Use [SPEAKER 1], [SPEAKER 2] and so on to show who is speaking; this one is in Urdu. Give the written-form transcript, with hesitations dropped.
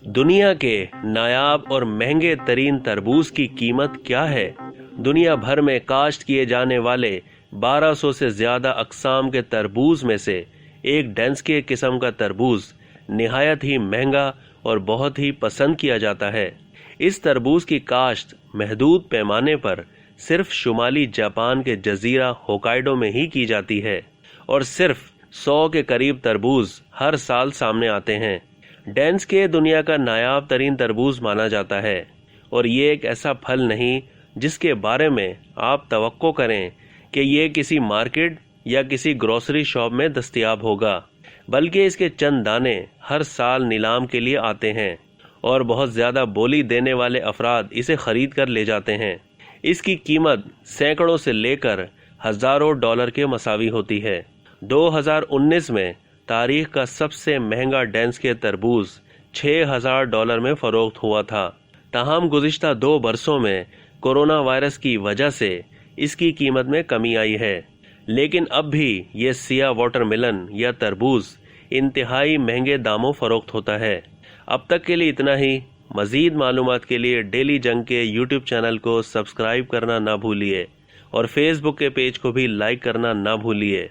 [SPEAKER 1] دنیا کے نایاب اور مہنگے ترین تربوز کی قیمت کیا ہے؟ دنیا بھر میں کاشت کیے جانے والے 1200 سے زیادہ اقسام کے تربوز میں سے ایک ڈینسکے قسم کا تربوز نہایت ہی مہنگا اور بہت ہی پسند کیا جاتا ہے۔ اس تربوز کی کاشت محدود پیمانے پر صرف شمالی جاپان کے جزیرہ ہوکائیڈو میں ہی کی جاتی ہے، اور صرف 100 کے قریب تربوز ہر سال سامنے آتے ہیں۔ ڈینسکے دنیا کا نایاب ترین تربوز مانا جاتا ہے، اور یہ ایک ایسا پھل نہیں جس کے بارے میں آپ توقع کریں کہ یہ کسی مارکیٹ یا کسی گروسری شاپ میں دستیاب ہوگا، بلکہ اس کے چند دانے ہر سال نیلام کے لیے آتے ہیں اور بہت زیادہ بولی دینے والے افراد اسے خرید کر لے جاتے ہیں۔ اس کی قیمت سینکڑوں سے لے کر ہزاروں ڈالر کے مساوی ہوتی ہے۔ 2019 میں تاریخ کا سب سے مہنگا ڈینسکے تربوز $6,000 میں فروخت ہوا تھا۔ تاہم گزشتہ 2 برسوں میں کورونا وائرس کی وجہ سے اس کی قیمت میں کمی آئی ہے، لیکن اب بھی یہ سیاہ واٹر ملن یا تربوز انتہائی مہنگے داموں فروخت ہوتا ہے۔ اب تک کے لیے اتنا ہی۔ مزید معلومات کے لیے ڈیلی جنگ کے یوٹیوب چینل کو سبسکرائب کرنا نہ بھولیے، اور فیس بک کے پیج کو بھی لائک کرنا نہ بھولیے۔